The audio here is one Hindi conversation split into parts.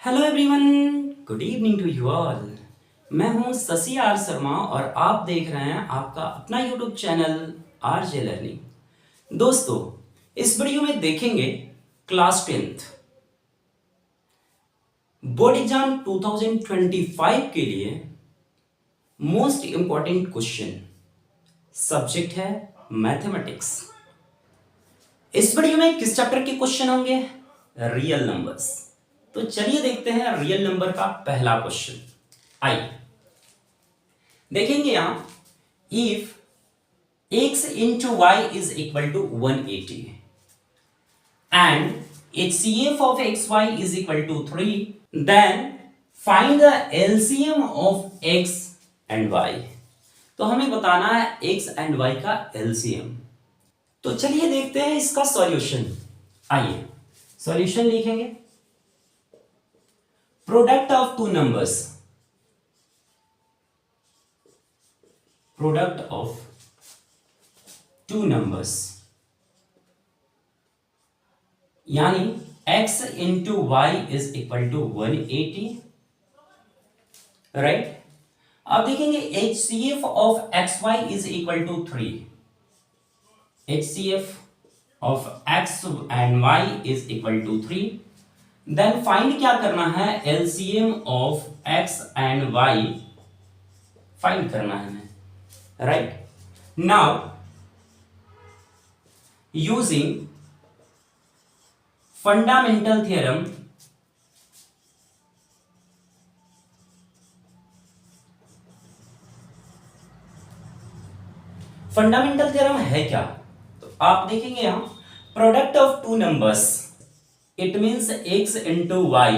Hello everyone, good evening to you all. मैं हूं शशि आर शर्मा और आप देख रहे हैं आपका अपना यूट्यूब चैनल आरजे लर्निंग। दोस्तों, इस वीडियो में देखेंगे क्लास 10th बोर्ड एग्जाम 2025 के लिए मोस्ट इंपॉर्टेंट क्वेश्चन। सब्जेक्ट है मैथमेटिक्स। इस वीडियो में किस चैप्टर के क्वेश्चन होंगे? Real numbers. तो चलिए देखते हैं रियल नंबर का पहला क्वेश्चन। आइए देखेंगे यहां, if x into y is equal to 180 and HCF of xy is equal to 3, then find the LCM of x and y। तो हमें बताना है x and y का LCM। तो चलिए देखते हैं इसका सॉल्यूशन। आइए सॉल्यूशन लिखेंगे। Product of two numbers, product of two numbers यानी x into y is equal to 180, right. अब देखेंगे HCF of XY is equal to 3। HCF of x and y is equal to 3। Then find क्या करना है? LCM of x and y find करना है हमें, right. Now using fundamental theorem, fundamental theorem है क्या? तो आप देखेंगे यहां, product of two numbers it means x into y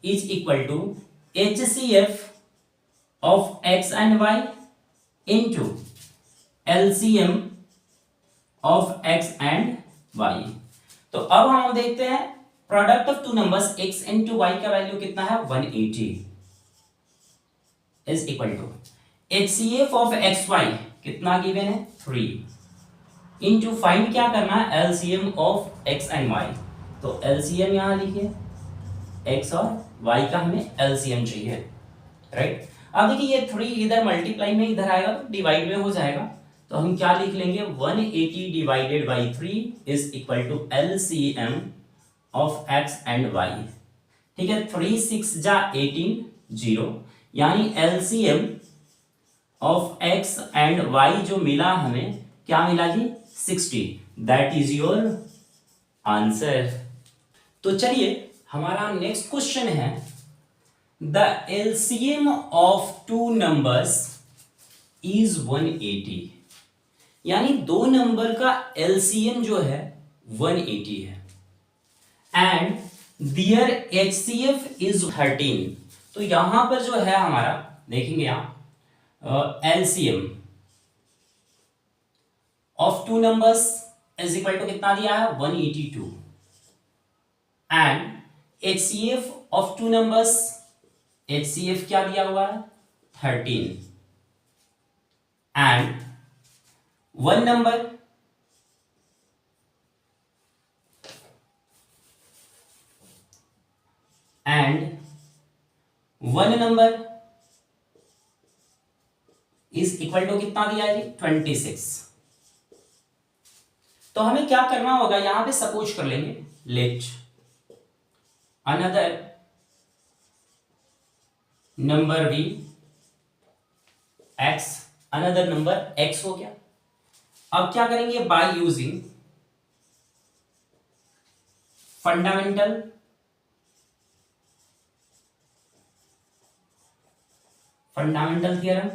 is equal to HCF of x and y into LCM of x and y। तो अब हम देखते हैं product of two numbers x into y का वैल्यू कितना है? 180 is equal to HCF of xy कितना गिवन है? 3 इंटू फाइंड क्या करना है? LCM of x and y। तो LCM यहां लिखिए, x और y का हमें LCM चाहिए, राइट। अब देखिए ये 3 इधर मल्टीप्लाई में इधर आएगा तो डिवाइड में हो जाएगा, तो हम क्या लिख लेंगे? 180 divided by 3 is equal to LCM of x and y। ठीक है, 3 6 जा 18 0, यानी LCM of x and y जो मिला हमें, क्या मिला जी? 60। That is your answer. तो चलिए हमारा नेक्स्ट क्वेश्चन है, the LCM of two numbers is 180, यानी दो नंबर का LCM जो है 180 है एंड दियर HCF इज 13। तो यहां पर जो है हमारा, देखेंगे यहां LCM of two numbers is equal to कितना दिया है? 182 and HCF of two numbers, HCF क्या दिया हुआ है? 13 and one number and one number is equal to कितना दिया है जी? 26। तो हमें क्या करना होगा? यहां पे सपोज कर लेंगे, let another number be x, another number x हो गया। अब क्या करेंगे? By using fundamental theorem,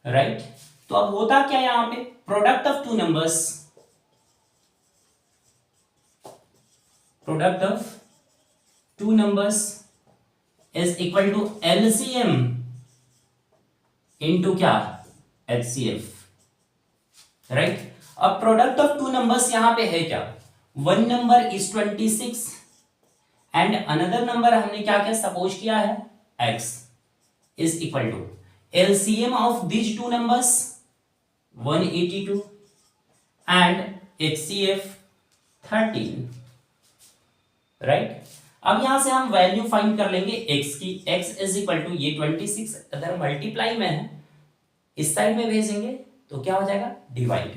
right. तो अब होता क्या यहां पे? Product of two numbers, product of two numbers is equal to LCM into क्या? HCF, right. अब प्रोडक्ट ऑफ टू नंबर्स यहां पे है क्या? One number is 26 and another number हमने क्या क्या सपोज किया है? x is equal to LCM of these two numbers 182 and HCF 13, right. अब यहां से हम वैल्यू फाइंड कर लेंगे x की। x इज इक्वल टू ये 26 अगर मल्टीप्लाई में है इस साइड में भेजेंगे तो क्या हो जाएगा डिवाइड।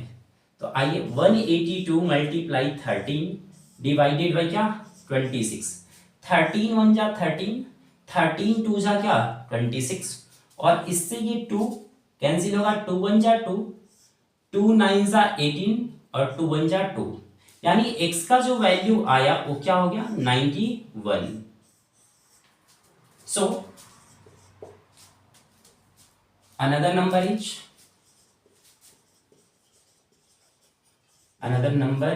तो आइए 182 मल्टीप्लाई 13 डिवाइडेड बाई क्या 26। 13 वन जा 13, 13 टू जा क्या 26 और इससे ये 2 कैंसिल होगा, 2 वन जा 2, 2 नाइन जा 18 और 2 वन जा 2, यानी x का जो वैल्यू आया वो क्या हो गया 91। सो another number is another number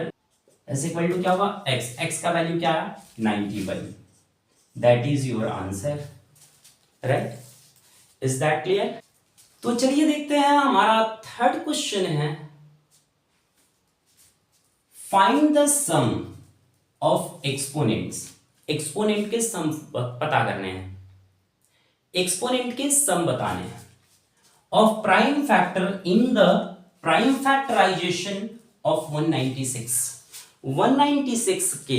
is equal to क्या होगा x। x का वैल्यू क्या है 91। That is your answer, right. Is that clear? तो चलिए देखते हैं हमारा थर्ड क्वेश्चन है find the sum of exponents. Exponent के सम पता करने हैं, एक्सपोनेंट के सम बताने हैं of prime factor in the prime factorization of 196। 196 के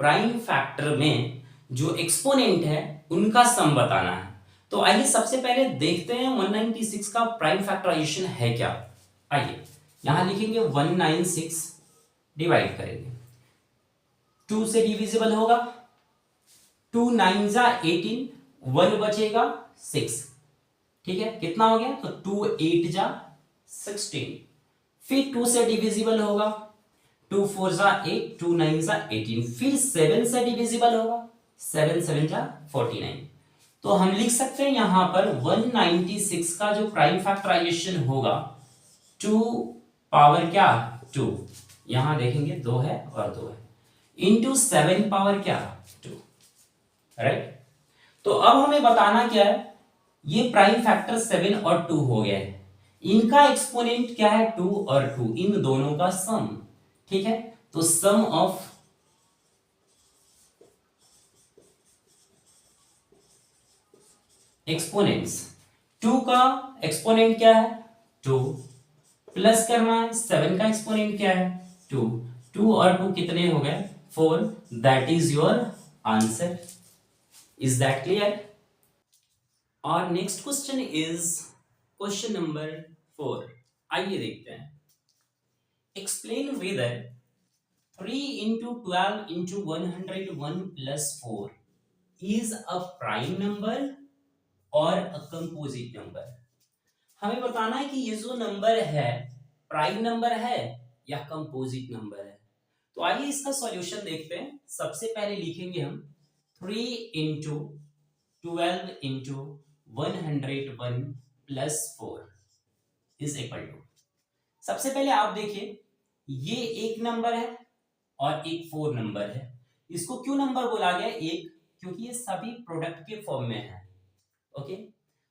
प्राइम फैक्टर में जो एक्सपोनेंट है उनका सम बताना है। तो आइए सबसे पहले देखते हैं 196 का प्राइम फैक्टराइजेशन है क्या। आइए यहां लिखेंगे 196 डिवाइड करेंगे, 2 से डिविजिबल होगा, 2 9 जा 18, 1 बचेगा 6, ठीक है कितना हो गया तो 2 8 जा 16, फिर 2 से डिविजिबल होगा, 2 4 जा 8, 2 9 जा 18, फिर 7 से डिविजिबल होगा, 7 7 जा 49। तो हम लिख सकते हैं यहां पर 196 का जो प्राइम फैक्टराइजेशन होगा 2 पावर क्या 2, यहां देखेंगे 2 है और 2 है, इंटू 7 पावर क्या 2, राइट। तो अब हमें बताना क्या है, ये प्राइम फैक्टर 7 और 2 हो गया है, इनका एक्सपोनेंट क्या है 2 और 2, इन दोनों का सम, ठीक है। तो सम ऑफ एक्सपोनेंट्स, 2 का एक्सपोनेंट क्या है 2, प्लस करना है 7 का एक्सपोनेंट क्या है 2, 2 और 2 कितने हो गए 4, that is your answer. Is that clear? Our next question is question number 4। आइए देखते हैं, explain whether 3 into 12 into 101 plus 4 is a prime number or a composite number। हमें बताना है कि ये जो नंबर है प्राइम नंबर है या कंपोजिट नंबर है। तो आइए इसका सॉल्यूशन देखते हैं। सबसे पहले लिखेंगे हम 3 into 12 into 101 plus 4 is equal to, सबसे पहले आप देखिए ये एक नंबर है और एक 4 नंबर है। इसको क्यों नंबर बोला गया एक, क्योंकि ये सभी प्रोडक्ट के फॉर्म में है, ओके।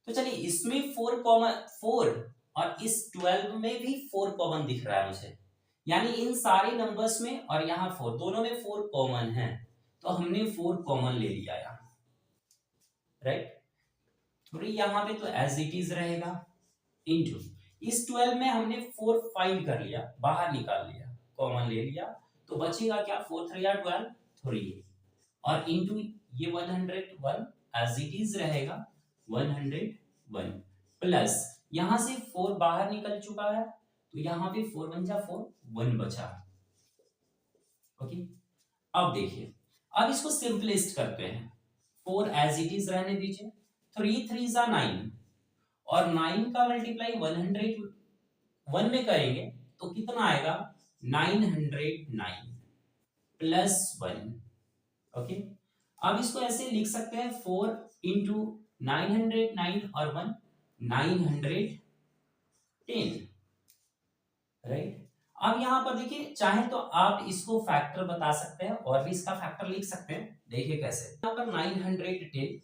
तो चलिए इसमें 4 कॉमन 4 और इस 12 में भी 4 कॉमन दिख रहा है मुझे, यानी इन सारे नंबर्स में और यहाँ 4 दोनों में 4 कॉमन है, तो हमने 4 कॉमन ले लिया यहाँ, राइट। थोड़ी यहाँ पे तो एज इट इज रहेगा, इंटू इस 12 में हमने 4 फाइंड कर लिया, बाहर निकाल लिया, कॉमन ले लिया, तो बचेगा क्या 4 3 12 3, और इंटू ये 101 एज इट इज रहेगा 101 प्लस यहां से 4 बाहर निकल चुका है, तो यहाँ पे 4 1 जा 4 1 बचा, ओके। अब देखिए अब इसको सिंपलिस्ट करते हैं, 4 एज इट इज रहने दीजिए, 3 3 जा 9 और 9 का मल्टीप्लाई 101 में करेंगे तो कितना आएगा 909 प्लस 1, ओके। अब इसको ऐसे लिख सकते हैं 4 इंटू 909 और 1 910, राइट। अब यहां पर देखिए चाहे तो आप इसको फैक्टर बता सकते हैं और भी इसका फैक्टर लिख सकते हैं, देखिए कैसे। यहां पर 910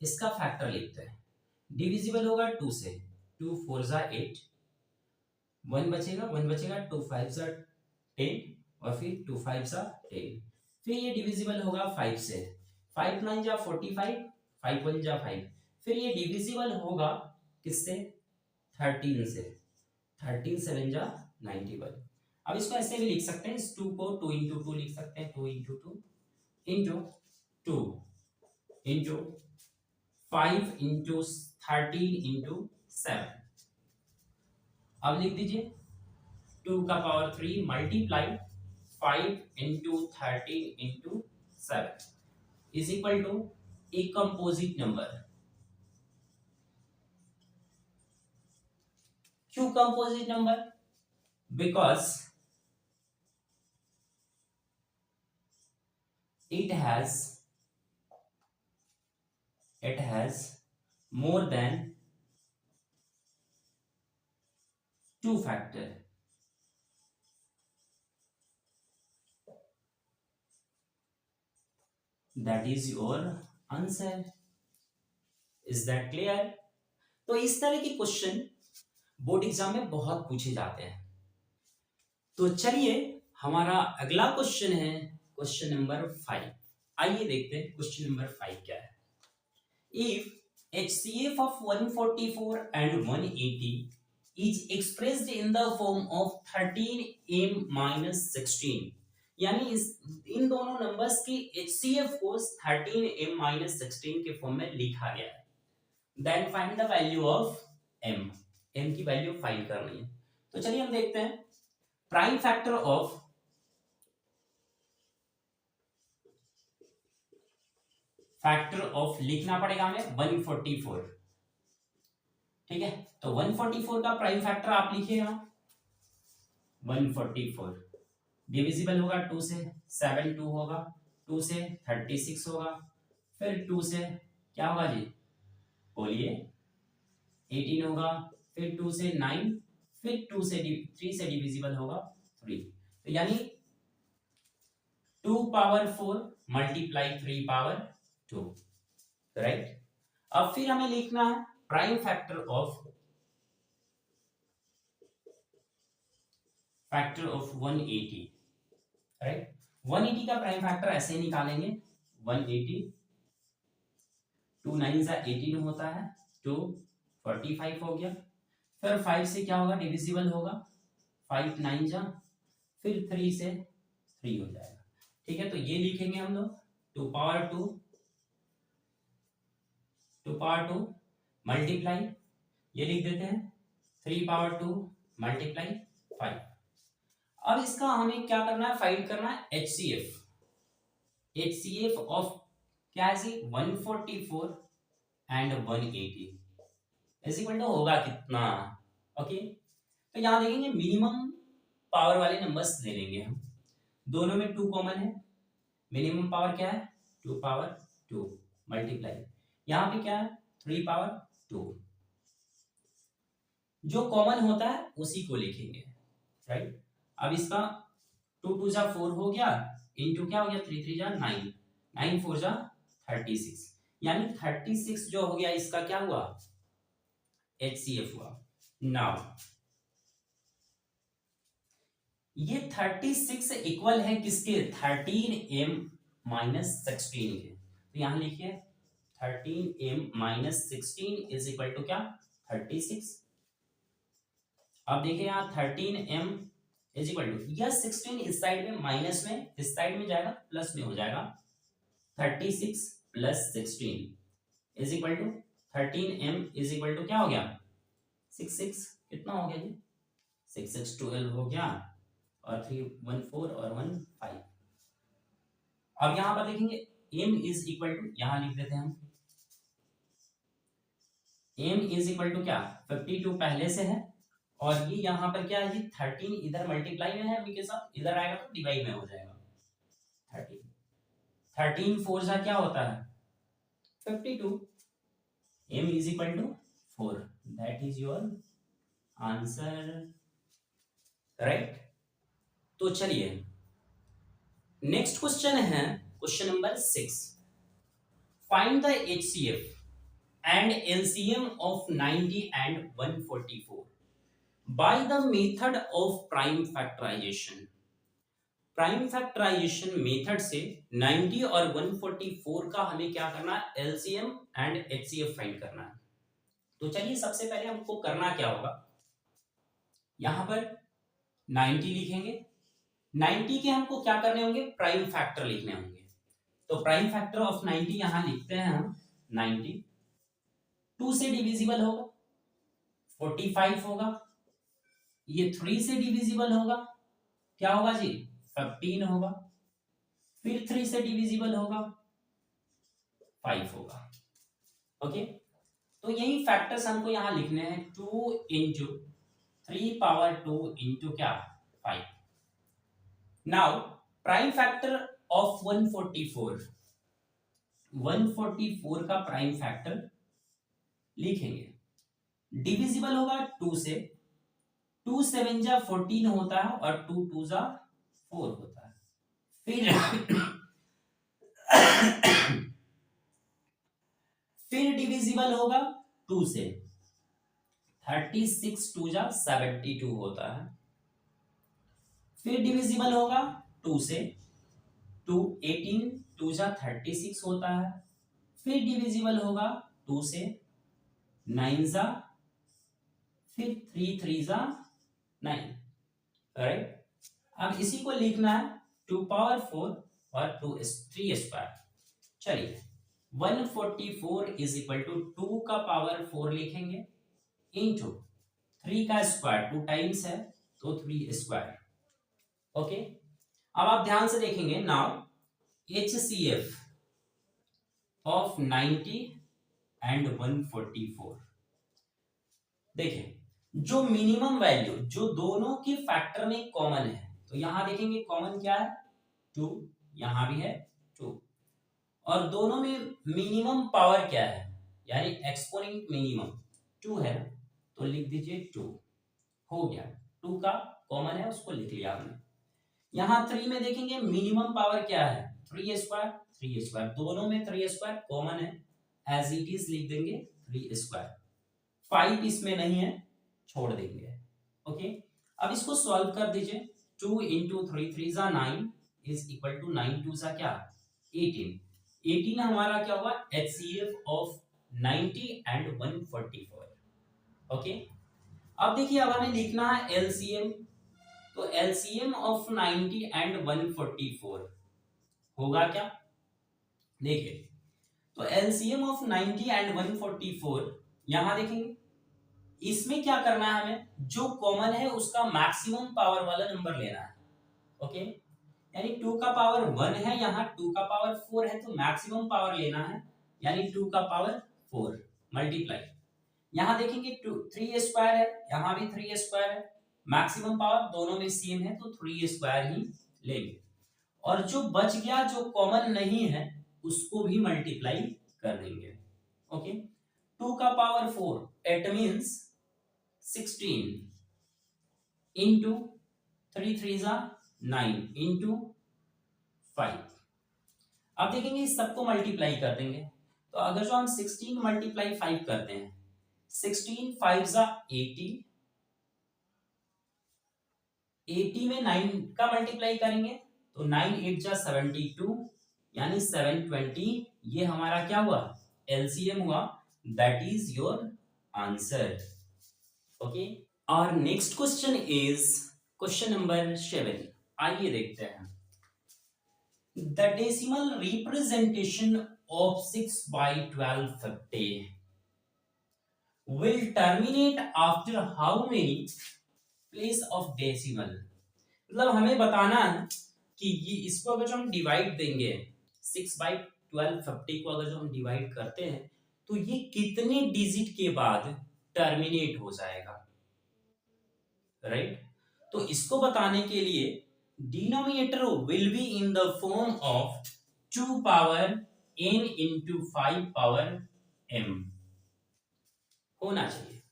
इसका फैक्टर लिखते हैं, डिविजिबल होगा 2 से, 2 4 जा 8, 1 बचेगा 1 बचेगा, 2 5 जा 10 और फिर 2 5 जा 10, फिर ये डिविजिबल होगा 5 से, 5 9 जा 45, 5 1 जा 5, फिर ये डिविजिबल होगा किससे 13 से, 13 7 जा 91। अब इसको ऐसे भी लिख सकते हैं, इस 2 को 2 into 2 लिख सकते हैं, 2 into 2 into 2 into 5 into 13 into 7। अब लिख दीजिए 2 का power 3 multiply 5 into 13 into 7 is equal to a composite number. क्यों composite number? Because it has more than two factor। that is your answer। is that clear? तो इस तरह के क्वेश्चन बोर्ड एग्जाम में बहुत पूछे जाते हैं। तो चलिए हमारा अगला क्वेश्चन है क्वेश्चन नंबर 5। आइए देखते हैं क्वेश्चन नंबर 5 क्या है। If HCF of 144 and 180 is expressed in the form of 13m minus 16, यानी इन दोनों नंबर्स की HCF को 13m minus 16 के फॉर्म में लिखा गया है, then find the value of m। m की वैल्यू फाइंड करनी है। तो चलिए हम देखते हैं प्राइम फैक्टर ऑफ लिखना पड़ेगा हमें 144। ठीक है, तो 144 का प्राइम फैक्टर आप लिखिएगा 144 डिविजिबल होगा 2 से 7 2 होगा, 2 से 36 होगा, फिर 2 से क्या होगा जी बोलिए 18 होगा, फिर 2 से 9, फिर 2 से 3 से डिविजिबल होगा 3। तो यानी 2 पावर 4 मल्टीप्लाई 3 पावर 2, राइट। अब फिर हमें लिखना है प्राइम फैक्टर ऑफ 180, राइट। 180 का प्राइम फैक्टर ऐसे ही निकालेंगे 180, 2 9 से 18 होता है, 2 45 हो गया, फिर 5 से क्या होगा डिविजिबल होगा 5 9 जा, फिर 3 से 3 हो जाएगा। ठीक है, तो ये लिखेंगे हम लोग 2 पावर 2 मल्टीप्लाई, ये लिख देते हैं 3 पावर 2 मल्टीप्लाई 5। अब इसका हमें क्या करना है फाइंड करना है HCF ऑफ क्या है जी 144 एंड 180 इज इक्वल टू होगा कितना। ओके, तो यहां देखेंगे मिनिमम पावर वाले नंबर्स ले लेंगे हम, दोनों में 2 कॉमन है, मिनिमम पावर क्या है 2 पावर 2 मल्टीप्लाई यहां पे क्या है 3 पावर 2, जो कॉमन होता है उसी को लिखेंगे, राइट। अब इसका 2 2 जा 4 हो गया, इनटू क्या हो गया 3 3 जा 9, 9 4 जा 36, यानी 36 जो हो गया इसका क्या हुआ HCF हुआ। नाउ ये 36 इक्वल है किसके 13m माइनस 16 के, तो यहां लिखिए 13m minus 16 is equal to क्या 36। अब देखिए यहां 13m इज इक्वल टू यह 16 इस साइड में माइनस में, इस साइड में जाएगा प्लस में हो जाएगा, 36 plus 16 is equal to 13m is equal to क्या हो गया 6 6 कितना हो गया जी 6 6 12 हो गया, और 3 1 4 और 1 5। अब यहां पर देखेंगे m इज इक्वल टू यहां लिख देते हैं हम m इज इक्वल टू क्या 52 पहले से है, और ये यहां पर क्या है जी 13 इधर मल्टीप्लाई में है m के साथ, इधर आएगा तो डिवाइड में हो जाएगा 13 4 जा क्या होता है 52, m is equal to 4, that is your answer, right. तो चलिए नेक्स्ट क्वेश्चन है question number 6। Find the HCF and LCM of 90 and 144 by the method of prime factorization। Prime factorization method से 90 और 144 का हमें क्या करना है LCM एंड HCF फाइंड करना है। तो चलिए सबसे पहले हमको करना क्या होगा, यहां पर 90 लिखेंगे, 90 के हमको क्या करने होंगे प्राइम फैक्टर लिखने होंगे। तो प्राइम फैक्टर ऑफ 90 यहां लिखते हैं हम 90। 2 से डिविजिबल होगा 45 होगा, ये 3 से डिविजिबल होगा, क्या होगा जी 15 होगा, फिर 3 से डिविजिबल होगा 5 होगा। ओके, तो यही फैक्टर्स हमको यहां लिखने हैं, 2 इंटू 3 पावर 2 इंटू क्या 5। नाउ प्राइम फैक्टर ऑफ 144, 144 का प्राइम फैक्टर लिखेंगे, डिविजिबल होगा 2 से, 2 7 जा 14 होता है और 2 2 जा 4 होता है। फिर डिविजिबल होगा 2 से, 36 2 जा 72 होता है। फिर डिविजिबल होगा 2 से, 2 18 2 जा 36 होता है। फिर डिविजिबल होगा 2 से, 9 जा, फिर 3 3 जा 9, राइट। अब इसी को लिखना है 2 पावर 4 और 3 स्क्वायर। चलिए 144 इज इक्वल टू 2 का पावर 4 लिखेंगे इंटू 3 का स्क्वायर, 2 टाइम्स है तो 3 स्क्वायर। ओके, अब आप ध्यान से देखेंगे, नाउ HCF ऑफ 90 एंड 144, देखिए जो मिनिमम वैल्यू जो दोनों की फैक्टर में कॉमन है, तो यहां देखेंगे कॉमन क्या है 2, यहां भी है 2, और दोनों में मिनिमम पावर क्या है, यानी एक्सपोनेंट मिनिमम 2 है, तो लिख दीजिए 2, हो गया। 2 का कॉमन है उसको लिख लिया हमने। यहां 3 में देखेंगे मिनिमम पावर क्या है 3 स्क्वायर, 3 स्क्वायर, दोनों में 3 स्क्वायर कॉमन है, एज इट इज लिख देंगे 3 स्क्वायर। 5 इसमें नहीं है, छोड़ देंगे। ओके, अब इसको सॉल्व कर दीजिए, 2 इंटू 3 3 जा 9 इज इक्वल टू 9 2 जा क्या 18। 18 हमारा क्या हुआ HCF ऑफ 90 एंड 144। ओके, अब देखिए अब हमें लिखना है LCM, तो LCM ऑफ 90 एंड 144 होगा क्या, देखिए तो LCM ऑफ 90 एंड 144 यहां देखेंगे, इसमें क्या करना है हमें, जो कॉमन है उसका मैक्सिमम पावर वाला नंबर लेना है। ओके, यानी 2 का पावर 1 है, यहाँ 2 का पावर 4 है, तो मैक्सिमम पावर लेना है, यानी 2 का पावर 4 मल्टीप्लाई, यहां देखेंगे 3 स्क्वायर है, यहां भी 3 स्क्वायर है, मैक्सिमम पावर दोनों में सेम है तो 3 स्क्वायर ही लेंगे, और जो बच गया जो कॉमन नहीं है उसको भी मल्टीप्लाई कर देंगे। ओके, 2 का पावर 4 इट मींस 16 इंटू 3 3 जा 9 इंटू 5। अब देखेंगे इस सबको मल्टीप्लाई कर देंगे, तो अगर जो हम 16 मल्टीप्लाई 5 करते हैं, 16 5 जा 80, 80 में 9 का मल्टीप्लाई करेंगे तो 9 8 जा 72, यानी 720, ये हमारा क्या हुआ LCM हुआ, that is your answer. Okay, और next question is question number 7। आइए देखते हैं, the decimal representation of 6 by 1250 will terminate after how many place of decimal। मतलब हमें बताना है कि ये इसको अगर जो हम डिवाइड देंगे 6 by 1250 को अगर जो हम डिवाइड करते हैं तो ये कितने डिजिट के बाद टर्मिनेट हो जाएगा, राइट। तो इसको बताने के लिए denominator will be in the form of 2 power n into 5 power m होना चाहिए,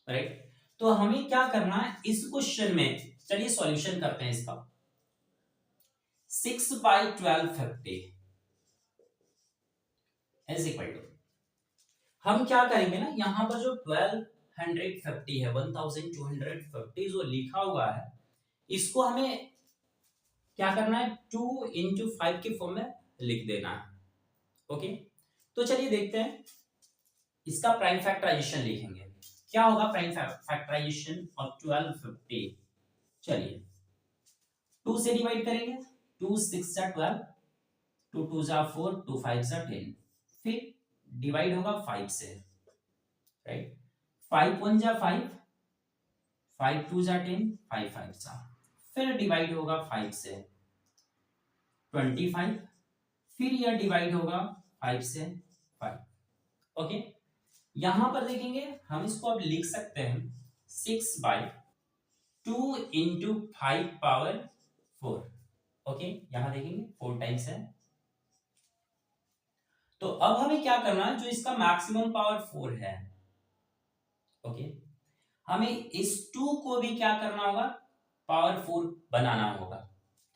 राइट। तो हमें क्या करना है इस क्वेश्चन में, चलिए सॉल्यूशन करते हैं इसका। 6 by 1250 इज इक्वल टू, हम क्या करेंगे ना, यहां पर जो 1250 है 1250 जो लिखा हुआ है, इसको हमें क्या करना है 2 इंटू 5 के फॉर्म में लिख देना है। ओके, तो चलिए देखते हैं, इसका प्राइम फैक्टराइजेशन लिखेंगे, क्या होगा प्राइम फैक्टराइजेशन ऑफ 1250। चलिए 2 से डिवाइड करेंगे, 2 6 12, 2 जा 4, 2 5 जा 10, फिर डिवाइड होगा 5 से, राइट। 5 1 जा 5, 5 2 जा 10, 5 5 जा, फिर डिवाइड होगा 5 से 25, फिर यह डिवाइड होगा 5 से 5। ओके, यहां पर देखेंगे हम इसको अब लिख सकते हैं 6/2 इंटू 5 पावर 4। ओके, यहां देखेंगे 4 टाइम्स है। तो अब हमें क्या करना है, जो इसका मैक्सिमम पावर 4 है, ओके, हमें इस 2 को भी क्या करना होगा, पावर 4 बनाना होगा।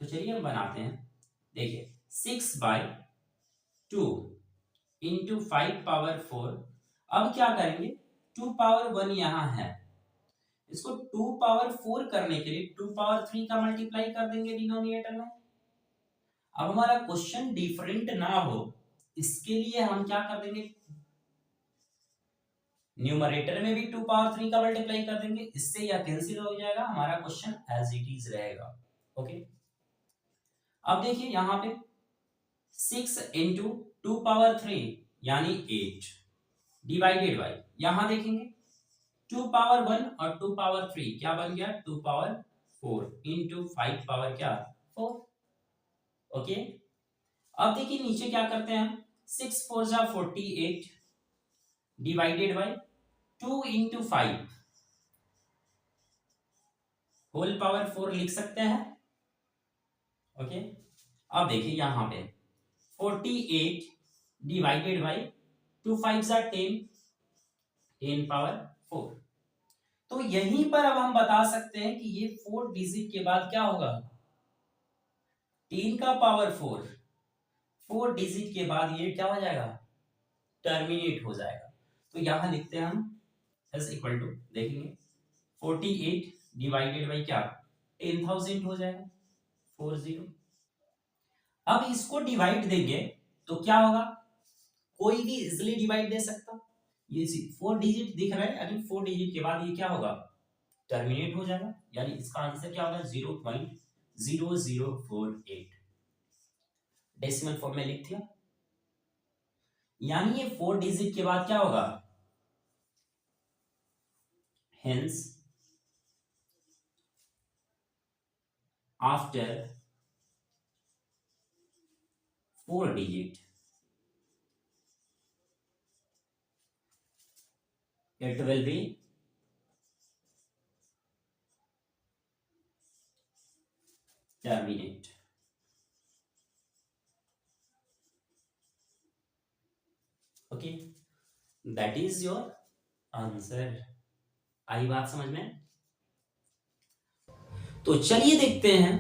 तो चलिए हम बनाते हैं। देखिए 6/2 इंटू 5 पावर 4। अब क्या करेंगे, 2 पावर 1 यहां है, इसको 2 पावर 4 करने के लिए 2 पावर 3 का मल्टीप्लाई कर देंगे डिनोमिनेटर में। अब हमारा क्वेश्चन डिफरेंट ना हो, इसके लिए हम क्या कर देंगे, न्यूमरेटर में भी 2 पावर 3 का मल्टीप्लाई कर देंगे, इससे यह कैंसिल हो जाएगा, हमारा क्वेश्चन एज इट इज रहेगा। ओके, अब देखिए यहां पे 6 इंटू 2 पावर 3 यानी 8 डिवाइडेड बाय, यहां देखेंगे 2 पावर 1 और 2 पावर 3 क्या बन गया, 2 पावर 4 इंटू 5 पावर क्या 4। ओके, अब देखिए नीचे क्या करते हैं हम, 6 4 जा 48 divided by 2 into 5 whole power 4 लिख सकते हैं। ओके, अब देखिए यहां पे 48 डिवाइडेड बाय 2 5 जा 10, 10 पावर 4। तो यहीं पर अब हम बता सकते हैं कि ये 4 डिजिट के बाद क्या होगा, 10 का पावर 4, 4 डिजिट के बाद ये क्या हो जाएगा, टर्मिनेट हो जाएगा। तो यहां लिखते हैं हम एज इक्वल टू, देखेंगे 48 डिवाइडेड बाई क्या 10,000 हो जाएगा 40। अब इसको डिवाइड देंगे तो क्या होगा, कोई भी इजिली डिवाइड दे सकता, ये 4 डिजिट दिख रहा है, यानी 4 डिजिट के बाद ये क्या होगा, टर्मिनेट हो जाएगा, यानी इसका आंसर क्या होगा 0.0048। डेसिमल फॉर्म में लिख दिया, यानी ये 4 डिजिट के बाद क्या होगा, hence after 4 digit it will be terminate। Okay, that is your answer. आई बात समझ में? तो चलिए देखते हैं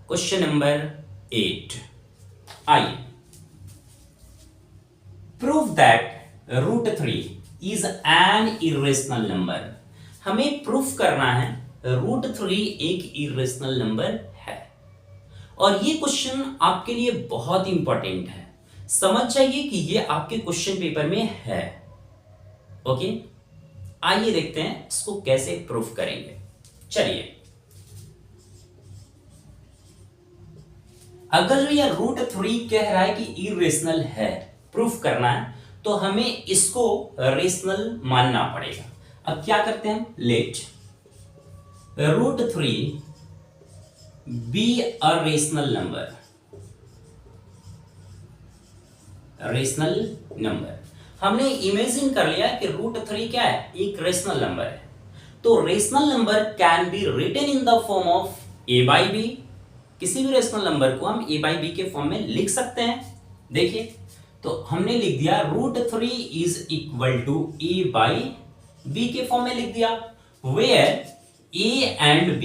क्वेश्चन नंबर 8। आइए, prove that √3 is an irrational number. हमें प्रूफ करना है √3 एक इरेशनल नंबर है, और ये क्वेश्चन आपके लिए बहुत इंपॉर्टेंट है, समझ जाइए कि ये आपके क्वेश्चन पेपर में है। ओके, आइए देखते हैं इसको कैसे प्रूफ करेंगे। चलिए, अगर यह √3 कह रहा है कि इरेशनल है, प्रूफ करना है, तो हमें इसको रेशनल मानना पड़ेगा। अब क्या करते हैं, let √3 be a rational number. Rational number हमने इमेजिन कर लिया कि √3 क्या है, एक रेशनल नंबर है। तो rational number can be written in the form of a/b। किसी भी रेशनल नंबर को हम a/b के फॉर्म में लिख सकते हैं। देखिए, तो हमने लिख दिया √3 इज इक्वल टू a/b के फॉर्म में लिख दिया, where a and b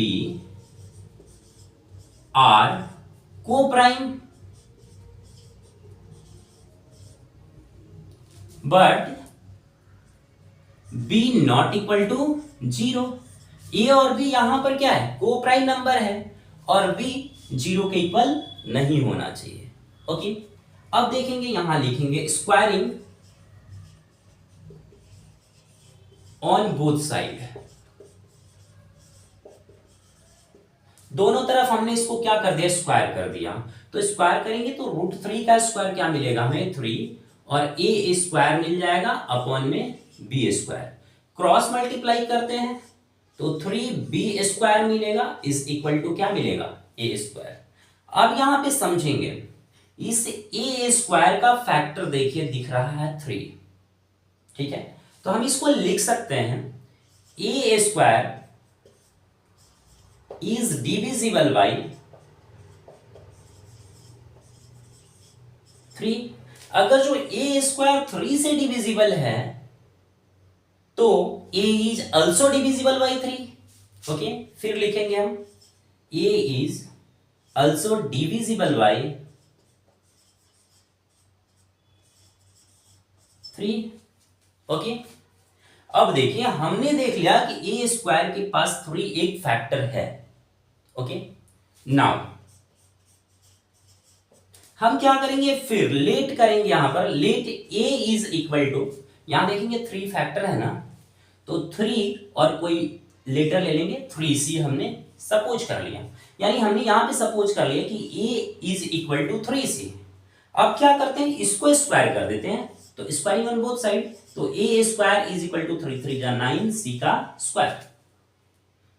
are coprime but b not equal to 0। a और b यहां पर क्या है, को प्राइम नंबर है, और b 0 के इक्वल नहीं होना चाहिए। ओके, अब देखेंगे, यहां लिखेंगे स्क्वायरिंग ऑन बोथ साइड। दोनों तरफ हमने इसको क्या कर दिया, स्क्वायर कर दिया। तो स्क्वायर करेंगे तो √3 का स्क्वायर क्या मिलेगा हमें 3 और ए स्क्वायर मिल जाएगा अपॉन में बी स्क्वायर। क्रॉस मल्टीप्लाई करते हैं तो 3b स्क्वायर मिलेगा इज इक्वल टू क्या मिलेगा ए स्क्वायर। अब यहां पे समझेंगे इस ए स्क्वायर का फैक्टर देखिए दिख रहा है 3, ठीक है, तो हम इसको लिख सकते हैं ए स्क्वायर इज डिविजिबल बाई 3। अगर जो ए स्क्वायर 3 से डिविजिबल है तो a is also divisible by 3। Okay, फिर लिखेंगे हम a is also divisible by 3। Okay, अब देखिए हमने देख लिया कि a स्क्वायर के पास 3 एक फैक्टर है। ओके, नाउ हम क्या करेंगे, फिर लेट करेंगे, यहां पर let a is equal to, यहां देखेंगे 3 फैक्टर है ना, तो 3 और कोई लेटर ले लेंगे 3c हमने सपोज कर लिया, यानी हमने यहां पे सपोज कर लिया कि a is equal to 3c। अब क्या करते हैं, इसको स्क्वायर कर देते हैं, तो स्क्वायरिंग ऑन बोथ साइड, तो a square is equal to 3 3 जा 9 c का स्क्वायर।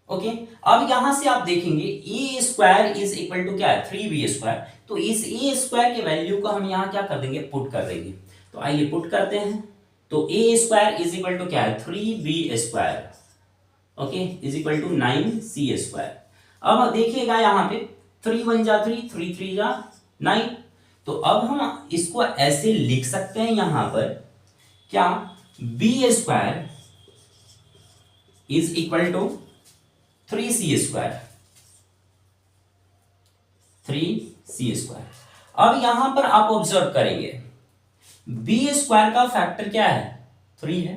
ओके, अब यहां से आप देखेंगे a square is equal to क्या है 3b स्क्वायर, तो इस a स्क्वायर के वैल्यू को हम यहां क्या कर देंगे, पुट कर देंगे। तो आइए पुट करते हैं, तो a square is equal to क्या है 3b square, okay, is equal to 9c square. अब देखिएगा यहां पे 3 1 जा 3 3 3 जा 9, तो अब हम इसको ऐसे लिख सकते हैं यहां पर क्या, b square is equal to 3c square, 3c square. अब यहां पर आप ऑब्जर्व करेंगे b स्क्वायर का फैक्टर क्या है 3 है,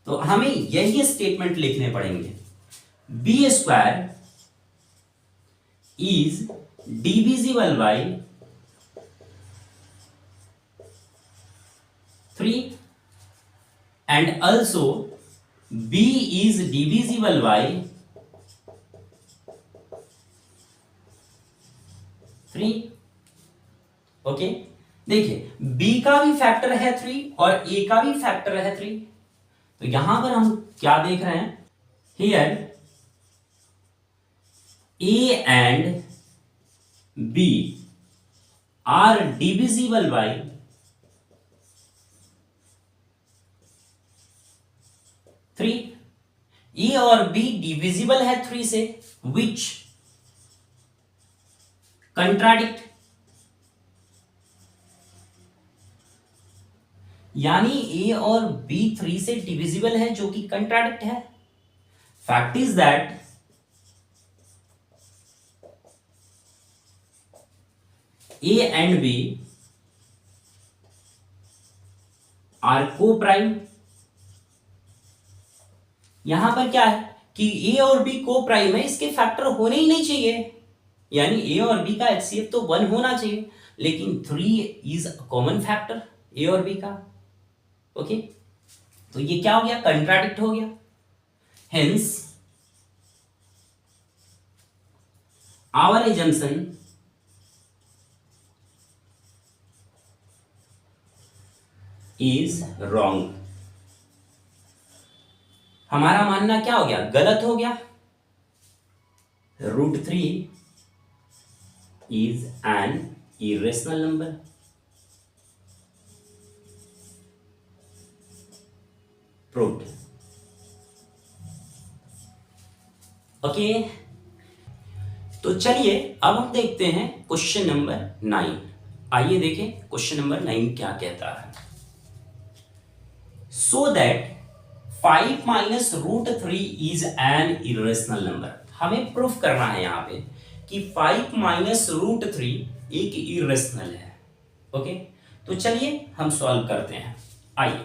तो हमें यही स्टेटमेंट लिखने पड़ेंगे, b square is divisible by 3 and also b is divisible by 3। Okay, देखिए b का भी फैक्टर है 3 और a का भी फैक्टर है 3, तो यहां पर हम क्या देख रहे हैं, here a and b are divisible by 3। a और b डिविजिबल है 3 से, विच कंट्राडिक्ट, यानी a और b 3 से डिविजिबल है जो कि कंट्राडिक्ट है। Fact is that a and b are coprime. यहां पर क्या है कि a और b को प्राइम है, इसके फैक्टर होने ही नहीं चाहिए, यानी a और b का HCF तो 1 होना चाहिए, लेकिन 3 इज कॉमन फैक्टर a और b का। ओके, तो ये क्या हो गया, कंट्राडिक्ट हो गया। Hence our assumption is wrong, हमारा मानना क्या हो गया, गलत हो गया। √3 is an irrational number। proved। Okay, तो चलिए अब हम देखते हैं क्वेश्चन नंबर 9। आइए देखें क्वेश्चन नंबर 9 क्या कहता है। So that 5 minus √3 is an irrational number. हमें प्रूफ करना है यहां पे कि 5 माइनस √3 एक इरेशनल है। ओके, तो चलिए हम सॉल्व करते हैं। आइए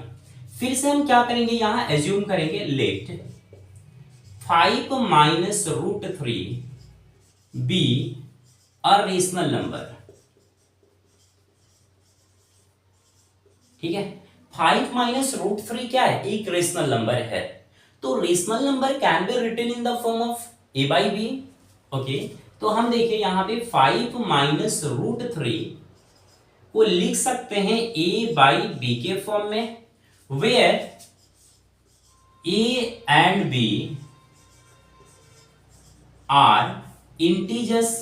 फिर से हम क्या करेंगे, यहां एज्यूम करेंगे let 5 minus √3 be a rational number. ठीक है, 5 माइनस √3 क्या है, एक रेशनल नंबर है। तो rational number can be written in the form of a by b। Okay, तो हम देखिए यहाँ पे 5 माइनस रूट 3 को लिख सकते हैं a बाई बी के फॉर्म में, where a and b are integers.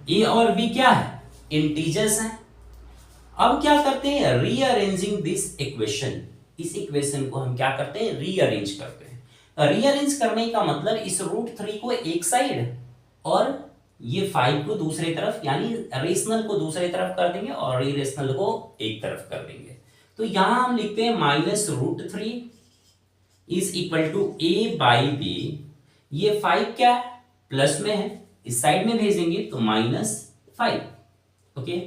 a और b क्या है? इंटीजर्स हैं। अब क्या करते हैं? Rearranging this equation. इस इक्वेशन को हम क्या करते हैं? रीअरेंज करते हैं। रीअरेंज करने का मतलब इस रूट 3 को एक साइड और ये 5 को दूसरी तरफ, यानी रेशनल को दूसरी तरफ कर देंगे और इरेशनल को एक तरफ कर देंगे। तो यहां हम लिखते हैं minus root 3 is equal to a by b. ये 5 क्या है? प्लस में है, इस साइड में भेजेंगे तो -5। ओके,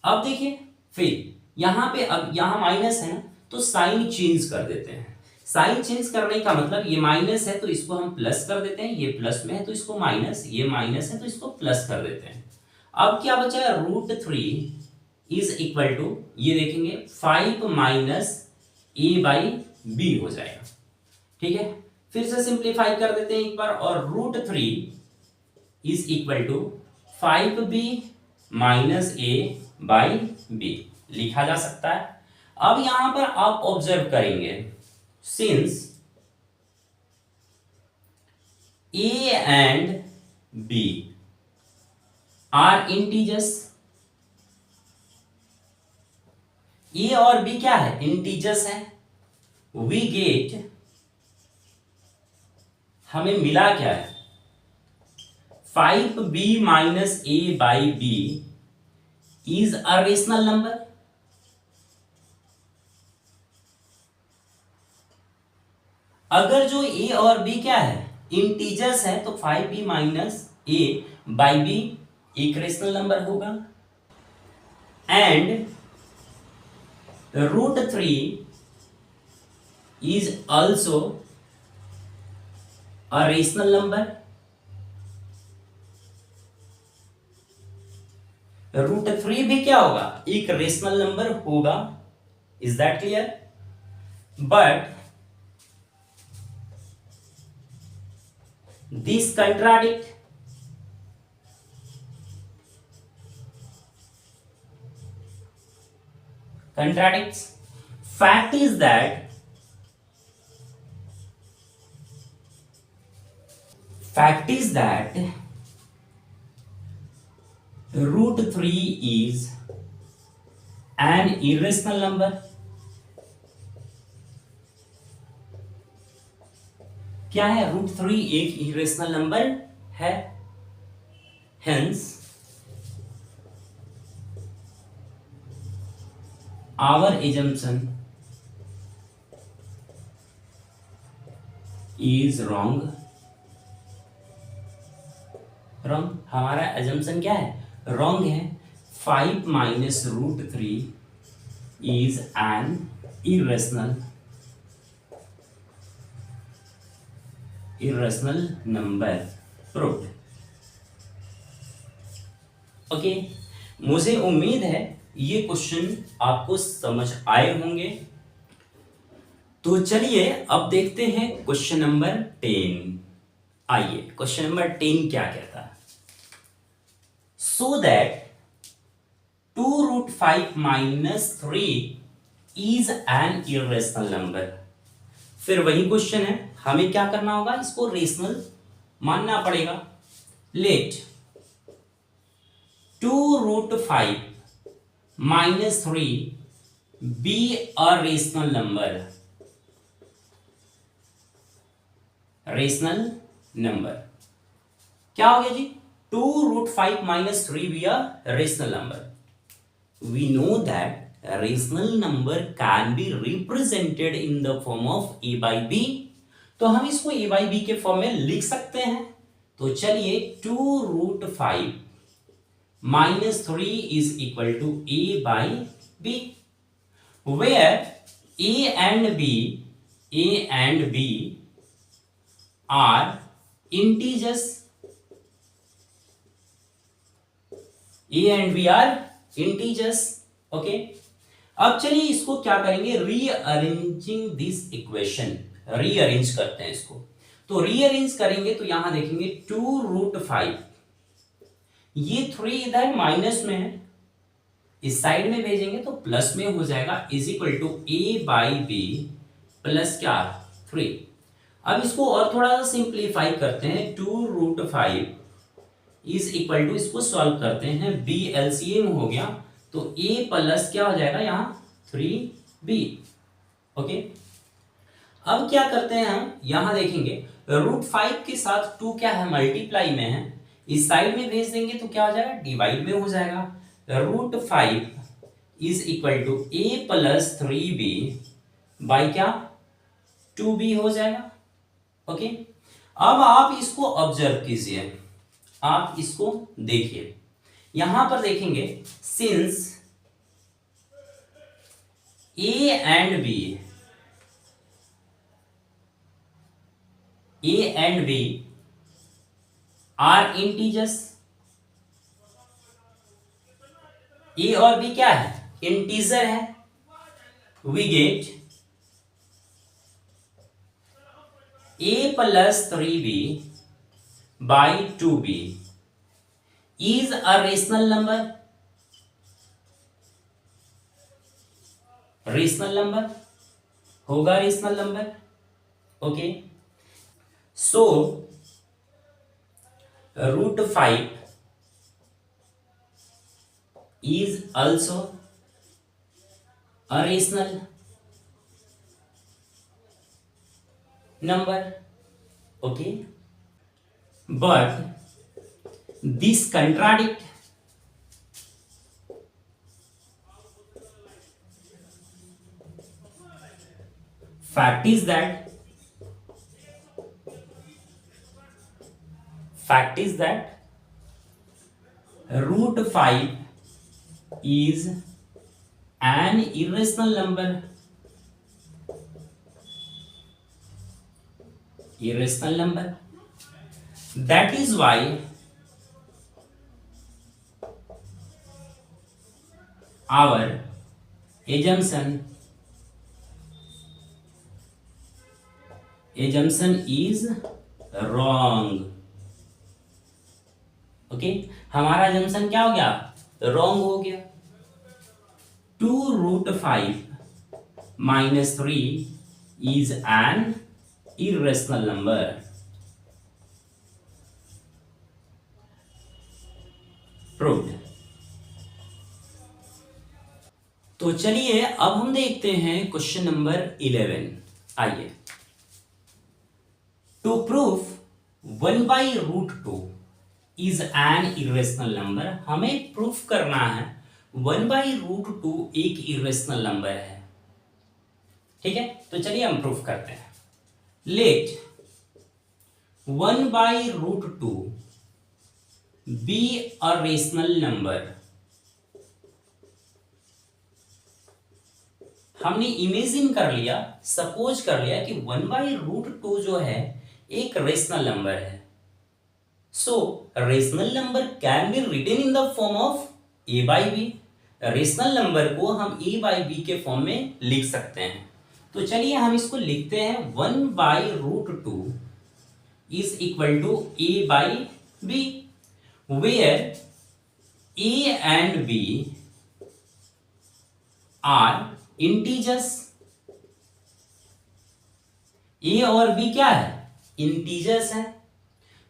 अब देखिए फिर यहां पे, अब यहां माइनस है ना, तो साइन चेंज कर देते हैं। साइन चेंज करने का मतलब ये माइनस है तो इसको हम प्लस कर देते हैं, ये प्लस में है तो इसको माइनस, ये माइनस है तो इसको प्लस कर देते हैं। अब क्या बचा है? रूट 3 इज इक्वल टू, ये देखेंगे 5 माइनस ए बाई बी हो जाएगा। ठीक है, फिर से सिंप्लीफाई कर देते हैं एक बार, और root 3 is equal to 5b minus a by b लिखा जा सकता है। अब यहां पर आप ऑब्जर्व करेंगे, since a and b are integers, a और b क्या है? इंटीजर्स है। वी गेट, हमें मिला क्या है? 5b minus a by b is a rational number. अगर जो a और b क्या है? इंटीजर्स है, तो 5b minus a by b एक रेशनल नंबर होगा। And root 3 is also a rational number. Root 3 भी क्या होगा? एक रेशनल नंबर होगा। Is that clear? But this contradicts. Fact is that root 3 is an irrational number. क्या है? रूट 3 एक इरेशनल नंबर है। Hence our assumption is wrong. Wrong, हमारा एजम्पशन क्या है? रॉन्ग है। 5 minus root 3 is an irrational number. Proved. Okay, मुझे उम्मीद है ये क्वेश्चन आपको समझ आए होंगे। तो चलिए अब देखते हैं क्वेश्चन नंबर 10। आइए, क्वेश्चन नंबर 10 क्या कहता है? So that 2 root 5 minus 3 is an irrational number. फिर वही क्वेश्चन है, हमें क्या करना होगा? इसको रेशनल मानना पड़ेगा। Let 2 root 5 minus 3 be a rational number. Rational number क्या हो गया जी? 2 root 5 minus 3 be a rational number. We know that rational number can be represented in the form of a by b। तो हम इसको a by b के फॉर्म में लिख सकते हैं। तो चलिए 2 root 5 minus 3 is equal to a by b, where a and b are integers। a and b are integers। Okay, अब चलिए इसको क्या करेंगे? रीअरेंजिंग दिस इक्वेशन, रीअरेंज करते हैं इसको। तो रीअरेंज करेंगे तो यहां देखेंगे 2√5, ये 3 इधर माइनस में है, इस साइड में भेजेंगे तो प्लस में हो जाएगा, is equal to a/b plus क्या 3। अब इसको और थोड़ा सा सिंप्लीफाई करते हैं, 2√5 इज इक्वल टू, इसको सॉल्व करते हैं, b एलसीएम हो गया तो a प्लस क्या हो जाएगा यहाँ 3b। ओके, अब क्या करते हैं हम, यहां देखेंगे √5 के साथ 2 क्या है मल्टीप्लाई में है, इस साइड में भेज देंगे तो क्या हो जाएगा डिवाइड में हो जाएगा, √5 is equal to a plus 3b by क्या 2b हो जाएगा। ओके, अब आप इसको ऑब्जर्व कीजिए, आप इसको देखिए, यहां पर देखेंगे since a and b are integers, a और बी क्या है इंटीजर है, we get a plus 3b by 2b is a rational number, rational number होगा, rational number. Okay, so √5 is also a rational number. Okay, but this contradict fact is that √5 is an irrational number, that is why our assumption is wrong। Okay, हमारा assumption क्या हो गया रॉन्ग हो गया, 2√5 minus 3 is an irrational number। Proved। तो चलिए अब हम देखते हैं क्वेश्चन नंबर 11। आइए, to proof 1/√2 is an irrational number, हमें प्रूफ करना है 1/√2 एक इरेशनल नंबर है। ठीक है, तो चलिए हम प्रूफ करते हैं। Let 1/√2 be a rational number. हमने इमेजिन कर लिया, सपोज कर लिया कि 1/√2 जो है एक रेशनल नंबर है। So rational number can be written in the form of a/b। Rational number को हम a/b के फॉर्म में लिख सकते हैं। तो चलिए हम इसको लिखते हैं 1/√2 is equal to a/b, where a and b are integers. a और b क्या है इंटीजर्स हैं,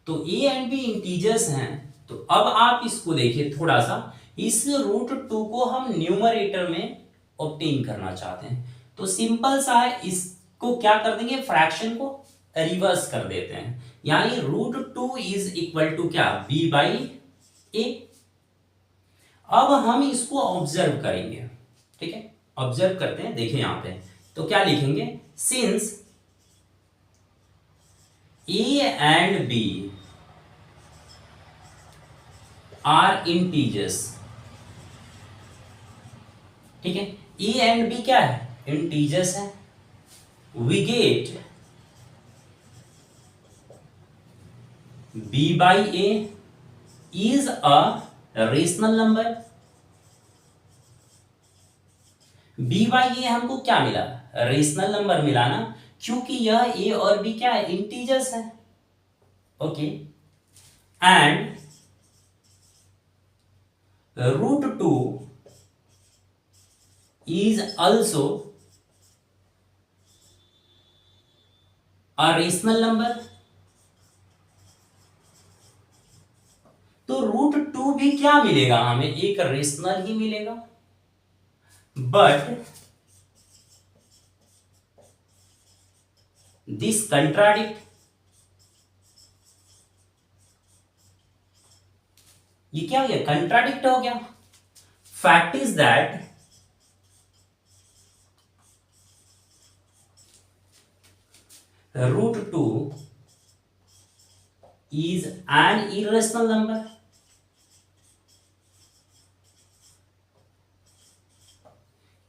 तो a एंड b इंटीजर्स हैं। तो अब आप इसको देखिए थोड़ा सा, इस √2 को हम न्यूमरेटर में ऑब्टेन करना चाहते हैं, तो सिंपल सा है, इसको क्या कर देंगे फ्रैक्शन को रिवर्स कर देते हैं, यानी √2 इज इक्वल टू क्या b/a। अब हम इसको ऑब्जर्व करेंगे। ठीक है, ऑब्जर्व करते हैं, देखिए यहां पे तो क्या लिखेंगे, since a and b are integers. ठीक है, a एंड b क्या है इंटीजर्स है, we get b/a is a rational number. b/a हमको क्या मिला रेशनल नंबर मिला ना, क्योंकि यह ए और बी क्या है, इंटीजर्स है। Okay, and √2 is also a rational number। तो √2 भी क्या मिलेगा हमें, एक रेशनल ही मिलेगा। बट दिस कंट्राडिक्ट, ये क्या हो गया, कंट्राडिक्ट हो गया। Fact is that √2 is an irrational number।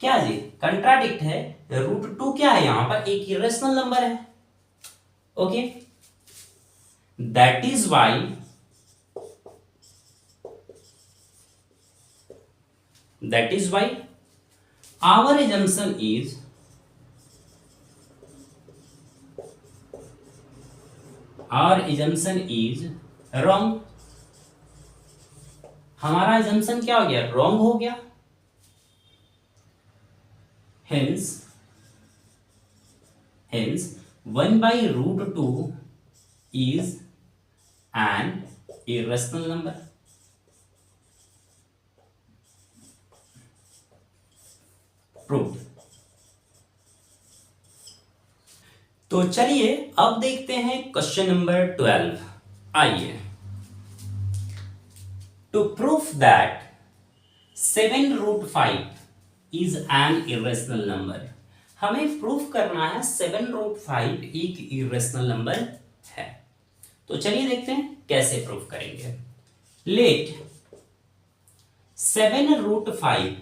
क्या जी, कंट्राडिक्ट है। √2 क्या है, यहां पर एक इरेशनल नंबर है। Okay, that is why our assumption is wrong। हमारा assumption क्या हो गया, रॉन्ग हो गया। hence 1/√2 is an irrational number। Prove. तो चलिए अब देखते हैं क्वेश्चन नंबर 12। आइए, to proof that 7√5 is an irrational number. हमें प्रूफ करना है 7√5 एक इरेशनल नंबर है। तो चलिए देखते हैं कैसे प्रूफ करेंगे। Let 7√5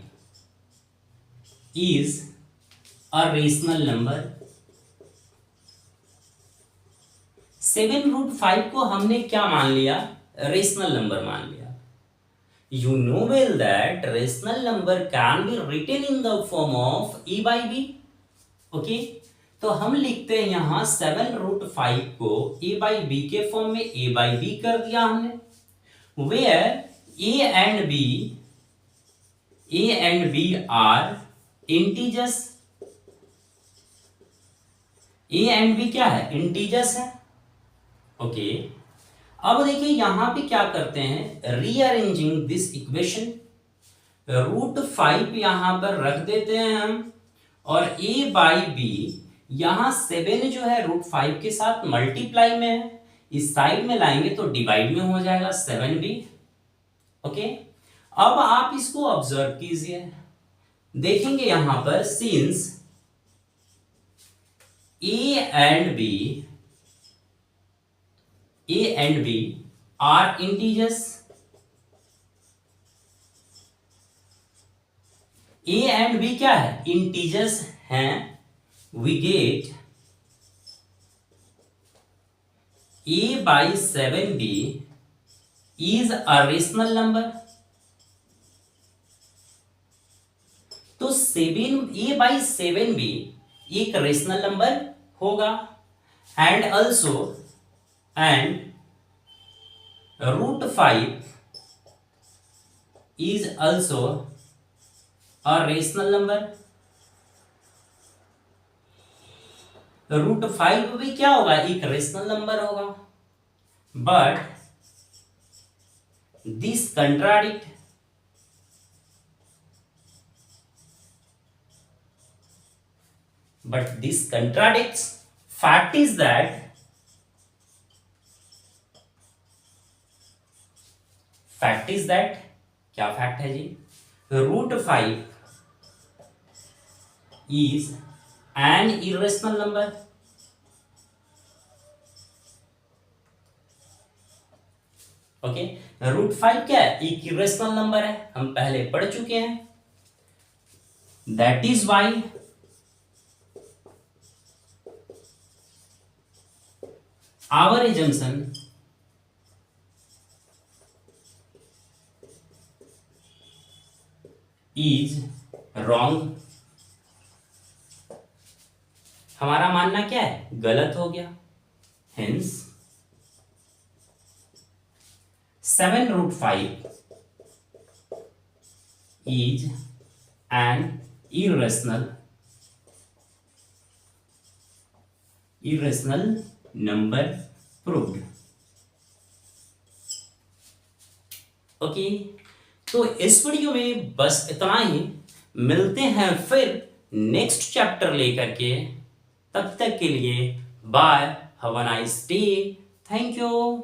is a rational number। 7√5 को हमने क्या मान लिया, रेशनल नंबर मान लिया। You know well that rational number can be written in the form of a/b। Okay, तो हम लिखते हैं यहां 7√5 को a/b के फॉर्म में, a/b कर दिया हमने। Where a and b are integers. A and b क्या है, इंटीजर्स है। ओके, अब देखिए यहां पे क्या करते हैं, रीअरेंजिंग दिस इक्वेशन। √5 यहां पर रख देते हैं हम, और a/b यहां 7 जो है √5 के साथ मल्टीप्लाई में है, इस साइड में लाएंगे तो डिवाइड में हो जाएगा 7b। ओके, अब आप इसको ऑब्जर्व कीजिए, देखेंगे यहां पर since a and b are integers. A and b क्या है, इंटीजर्स हैं। We get a/7b is a rational number. तो 7a/7b एक रेशनल नंबर होगा। And √5 is also a rational number। √5 भी क्या होगा, एक रेशनल नंबर होगा। But this contradicts। Fact is that क्या फैक्ट है जी, √5 is an irrational number। Okay, √5 क्या है, एक इरेशनल नंबर है, हम पहले पढ़ चुके हैं। That is why our assumption is wrong। हमारा मानना क्या है, गलत हो गया। Hence 7√5 is an irrational number proved। Okay, तो इस वीडियो में बस इतना ही। मिलते हैं फिर नेक्स्ट चैप्टर लेकर के। तब तक के लिए bye, have a nice day, thank you.